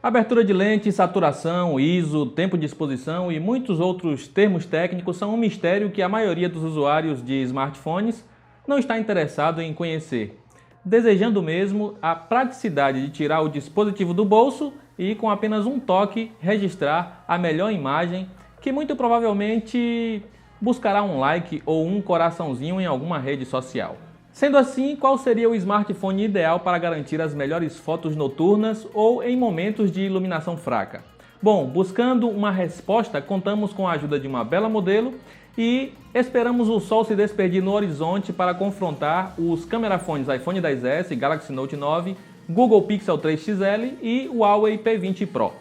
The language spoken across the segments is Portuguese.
Abertura de lente, saturação, ISO, tempo de exposição e muitos outros termos técnicos são um mistério que a maioria dos usuários de smartphones não está interessado em conhecer, desejando mesmo a praticidade de tirar o dispositivo do bolso e com apenas um toque registrar a melhor imagem que muito provavelmente buscará um like ou um coraçãozinho em alguma rede social. Sendo assim, qual seria o smartphone ideal para garantir as melhores fotos noturnas ou em momentos de iluminação fraca? Bom, buscando uma resposta, contamos com a ajuda de uma bela modelo e esperamos o sol se despedir no horizonte para confrontar os camerafones iPhone XS, Galaxy Note 9, Google Pixel 3 XL e Huawei P20 Pro.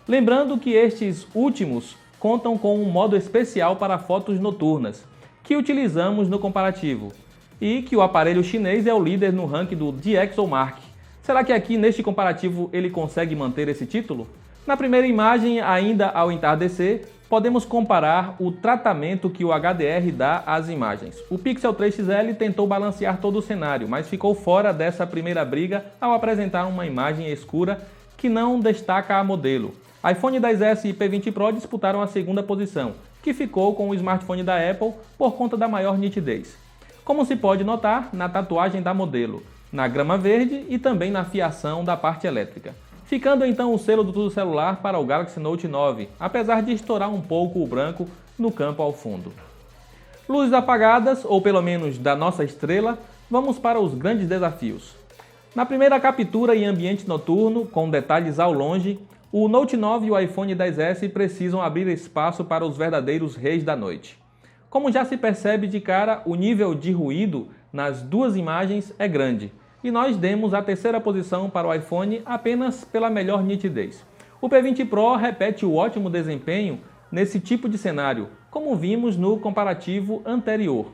Lembrando que estes últimos contam com um modo especial para fotos noturnas, que utilizamos no comparativo, e que o aparelho chinês é o líder no ranking do DxOMark. Será que aqui neste comparativo ele consegue manter esse título? Na primeira imagem, ainda ao entardecer, podemos comparar o tratamento que o HDR dá às imagens. O Pixel 3 XL tentou balancear todo o cenário, mas ficou fora dessa primeira briga ao apresentar uma imagem escura que não destaca a modelo. iPhone XS e P20 Pro disputaram a segunda posição, que ficou com o smartphone da Apple por conta da maior nitidez. Como se pode notar na tatuagem da modelo, na grama verde e também na fiação da parte elétrica. Ficando então o selo do Tudo Celular para o Galaxy Note 9, apesar de estourar um pouco o branco no campo ao fundo. Luzes apagadas, ou pelo menos da nossa estrela, vamos para os grandes desafios. Na primeira captura em ambiente noturno, com detalhes ao longe, o Note 9 e o iPhone XS precisam abrir espaço para os verdadeiros reis da noite. Como já se percebe de cara, o nível de ruído nas duas imagens é grande, e nós demos a terceira posição para o iPhone apenas pela melhor nitidez. O P20 Pro repete o ótimo desempenho nesse tipo de cenário, como vimos no comparativo anterior,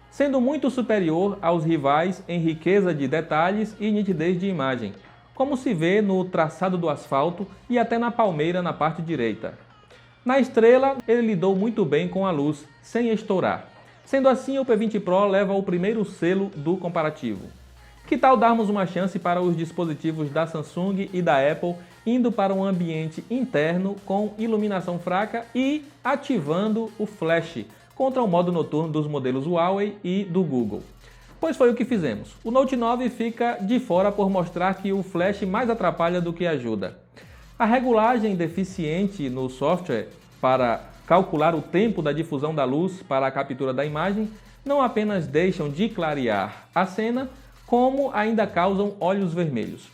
sendo muito superior aos rivais em riqueza de detalhes e nitidez de imagem, como se vê no traçado do asfalto e até na palmeira na parte direita. Na estrela, ele lidou muito bem com a luz, sem estourar. Sendo assim, o P20 Pro leva o primeiro selo do comparativo. Que tal darmos uma chance para os dispositivos da Samsung e da Apple, indo para um ambiente interno com iluminação fraca e ativando o flash contra o modo noturno dos modelos Huawei e do Google? Pois foi o que fizemos. O Note 9 fica de fora por mostrar que o flash mais atrapalha do que ajuda. A regulagem deficiente no software para calcular o tempo da difusão da luz para a captura da imagem não apenas deixam de clarear a cena, como ainda causam olhos vermelhos.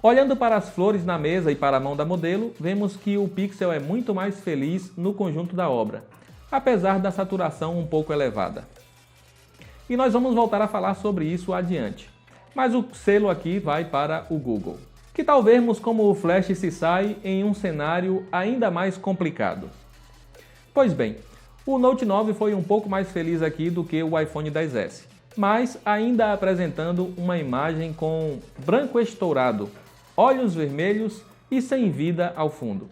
Olhando para as flores na mesa e para a mão da modelo, vemos que o Pixel é muito mais feliz no conjunto da obra, apesar da saturação um pouco elevada. E nós vamos voltar a falar sobre isso adiante, mas o selo aqui vai para o Google. Que tal vermos como o flash se sai em um cenário ainda mais complicado? Pois bem, o Note 9 foi um pouco mais feliz aqui do que o iPhone XS, mas ainda apresentando uma imagem com branco estourado, olhos vermelhos e sem vida ao fundo.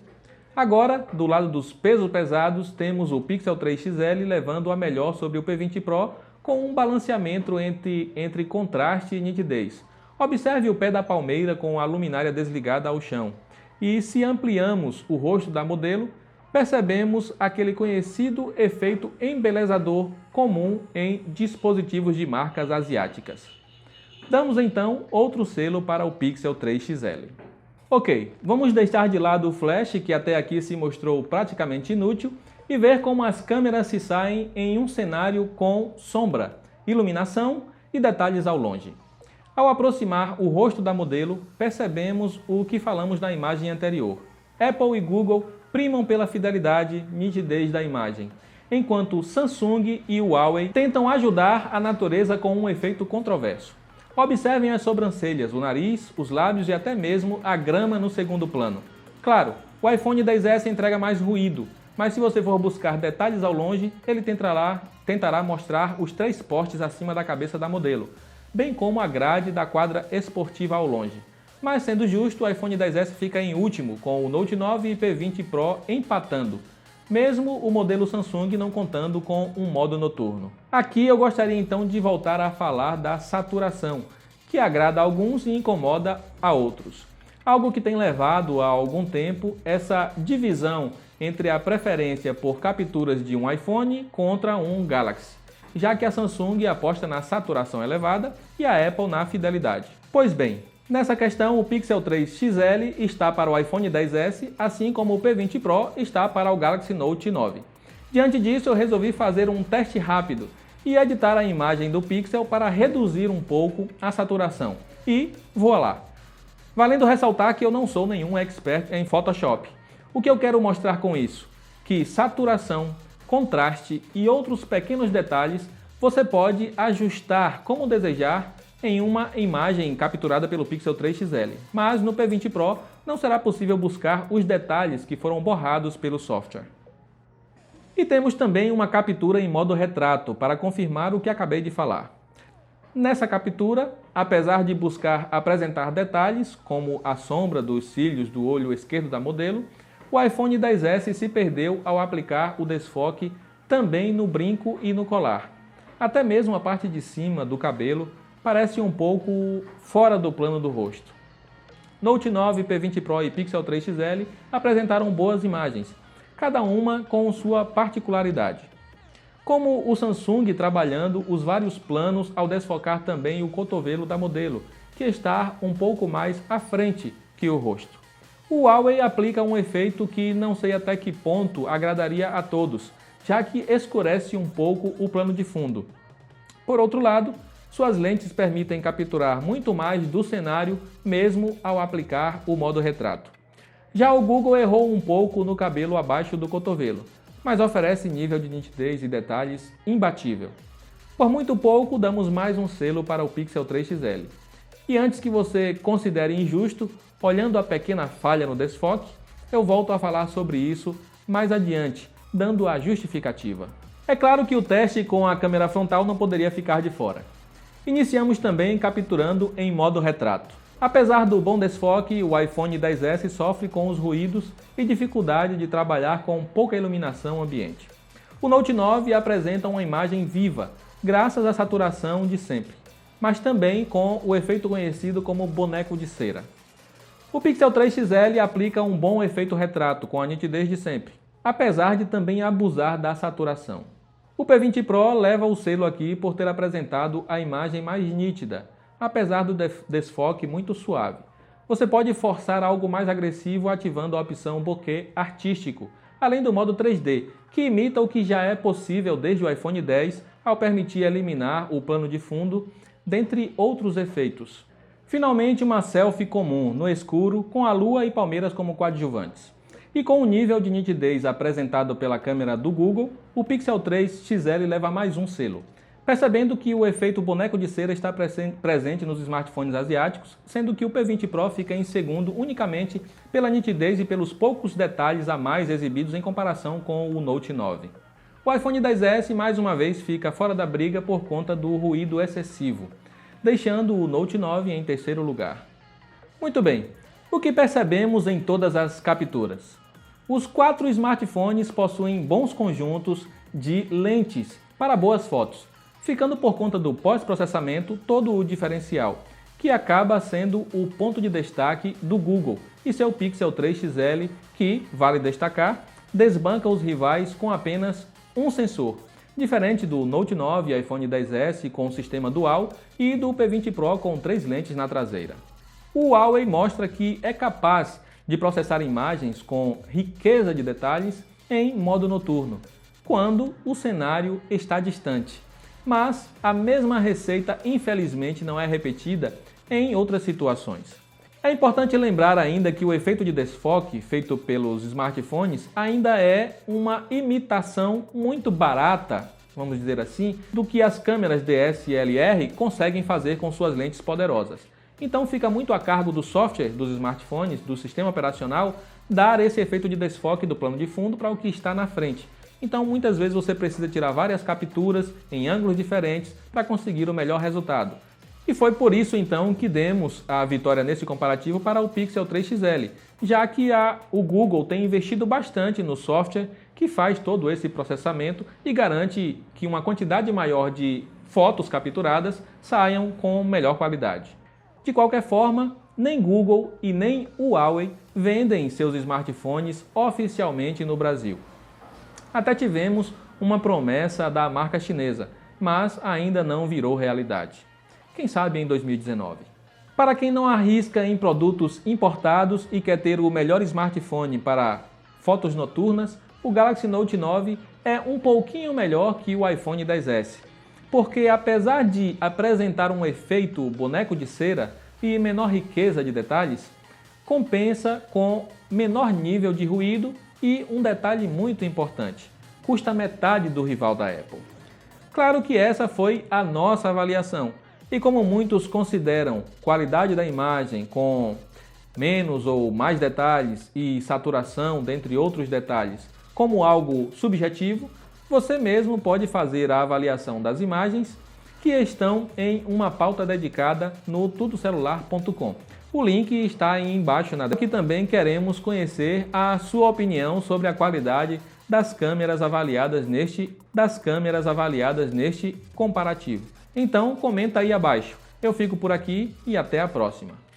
Agora, do lado dos pesos pesados, temos o Pixel 3 XL levando a melhor sobre o P20 Pro com um balanceamento entre contraste e nitidez. Observe o pé da palmeira com a luminária desligada ao chão. E se ampliamos o rosto da modelo, percebemos aquele conhecido efeito embelezador comum em dispositivos de marcas asiáticas. Damos então outro selo para o Pixel 3 XL. Ok, vamos deixar de lado o flash, que até aqui se mostrou praticamente inútil, e ver como as câmeras se saem em um cenário com sombra, iluminação e detalhes ao longe. Ao aproximar o rosto da modelo, percebemos o que falamos na imagem anterior. Apple e Google primam pela fidelidade e nitidez da imagem, enquanto Samsung e Huawei tentam ajudar a natureza com um efeito controverso. Observem as sobrancelhas, o nariz, os lábios e até mesmo a grama no segundo plano. Claro, o iPhone XS entrega mais ruído, mas se você for buscar detalhes ao longe, ele tentará mostrar os 3 postes acima da cabeça da modelo, bem como a grade da quadra esportiva ao longe. Mas sendo justo, o iPhone XS fica em último, com o Note 9 e P20 Pro empatando, mesmo o modelo Samsung não contando com um modo noturno. Aqui eu gostaria então de voltar a falar da saturação, que agrada a alguns e incomoda a outros. algo que tem levado há algum tempo essa divisão entre a preferência por capturas de um iPhone contra um Galaxy, já que a Samsung aposta na saturação elevada e a Apple na fidelidade. Pois bem, nessa questão o Pixel 3 XL está para o iPhone XS, assim como o P20 Pro está para o Galaxy Note 9. Diante disso, eu resolvi fazer um teste rápido e editar a imagem do Pixel para reduzir um pouco a saturação. E voilá! Valendo ressaltar que eu não sou nenhum expert em Photoshop. O que eu quero mostrar com isso? Que saturação, contraste e outros pequenos detalhes você pode ajustar como desejar em uma imagem capturada pelo Pixel 3 XL. Mas no P20 Pro não será possível buscar os detalhes que foram borrados pelo software. E temos também uma captura em modo retrato para confirmar o que acabei de falar. Nessa captura, apesar de buscar apresentar detalhes, como a sombra dos cílios do olho esquerdo da modelo, o iPhone XS se perdeu ao aplicar o desfoque também no brinco e no colar. Até mesmo a parte de cima do cabelo parece um pouco fora do plano do rosto. Note 9, P20 Pro e Pixel 3 XL apresentaram boas imagens, cada uma com sua particularidade. Como o Samsung trabalhando os vários planos ao desfocar também o cotovelo da modelo, que está um pouco mais à frente que o rosto. O Huawei aplica um efeito que não sei até que ponto agradaria a todos, já que escurece um pouco o plano de fundo. Por outro lado, suas lentes permitem capturar muito mais do cenário mesmo ao aplicar o modo retrato. Já o Google errou um pouco no cabelo abaixo do cotovelo, mas oferece nível de nitidez e detalhes imbatível. Por muito pouco, damos mais um selo para o Pixel 3 XL. E antes que você considere injusto, olhando a pequena falha no desfoque, eu volto a falar sobre isso mais adiante, dando a justificativa. É claro que o teste com a câmera frontal não poderia ficar de fora. Iniciamos também capturando em modo retrato. Apesar do bom desfoque, o iPhone XS sofre com os ruídos e dificuldade de trabalhar com pouca iluminação ambiente. O Note 9 apresenta uma imagem viva, graças à saturação de sempre, mas também com o efeito conhecido como boneco de cera. O Pixel 3 XL aplica um bom efeito retrato com a nitidez de sempre, apesar de também abusar da saturação. O P20 Pro leva o selo aqui por ter apresentado a imagem mais nítida, apesar do desfoque muito suave. Você pode forçar algo mais agressivo ativando a opção bokeh artístico, além do modo 3D, que imita o que já é possível desde o iPhone X ao permitir eliminar o plano de fundo, dentre outros efeitos. Finalmente, uma selfie comum, no escuro, com a lua e palmeiras como coadjuvantes. E com o nível de nitidez apresentado pela câmera do Google, o Pixel 3 XL leva mais um selo, percebendo que o efeito boneco de cera está presente nos smartphones asiáticos, sendo que o P20 Pro fica em segundo unicamente pela nitidez e pelos poucos detalhes a mais exibidos em comparação com o Note 9. O iPhone XS mais uma vez fica fora da briga por conta do ruído excessivo, deixando o Note 9 em terceiro lugar. Muito bem, o que percebemos em todas as capturas? Os 4 smartphones possuem bons conjuntos de lentes para boas fotos, ficando por conta do pós-processamento todo o diferencial, que acaba sendo o ponto de destaque do Google e seu Pixel 3 XL, que, vale destacar, desbanca os rivais com apenas um sensor, diferente do Note 9 e iPhone XS com sistema dual e do P20 Pro com 3 lentes na traseira. O Huawei mostra que é capaz de processar imagens com riqueza de detalhes em modo noturno, quando o cenário está distante. Mas a mesma receita infelizmente não é repetida em outras situações. É importante lembrar ainda que o efeito de desfoque feito pelos smartphones ainda é uma imitação muito barata, vamos dizer assim, do que as câmeras DSLR conseguem fazer com suas lentes poderosas. Então fica muito a cargo do software dos smartphones, do sistema operacional, dar esse efeito de desfoque do plano de fundo para o que está na frente. Então muitas vezes você precisa tirar várias capturas em ângulos diferentes para conseguir o melhor resultado. E foi por isso então que demos a vitória nesse comparativo para o Pixel 3 XL, já que o Google tem investido bastante no software que faz todo esse processamento e garante que uma quantidade maior de fotos capturadas saiam com melhor qualidade. De qualquer forma, nem Google e nem Huawei vendem seus smartphones oficialmente no Brasil. Até tivemos uma promessa da marca chinesa, mas ainda não virou realidade. Quem sabe em 2019. Para quem não arrisca em produtos importados e quer ter o melhor smartphone para fotos noturnas, o Galaxy Note 9 é um pouquinho melhor que o iPhone XS, porque apesar de apresentar um efeito boneco de cera e menor riqueza de detalhes, compensa com menor nível de ruído e um detalhe muito importante: custa metade do rival da Apple. Claro que essa foi a nossa avaliação, e como muitos consideram qualidade da imagem com menos ou mais detalhes e saturação, dentre outros detalhes, como algo subjetivo, você mesmo pode fazer a avaliação das imagens que estão em uma pauta dedicada no tudocelular.com. O link está aí embaixo na descrição. Aqui também queremos conhecer a sua opinião sobre a qualidade das câmeras avaliadas neste comparativo. Então comenta aí abaixo. Eu fico por aqui e até a próxima.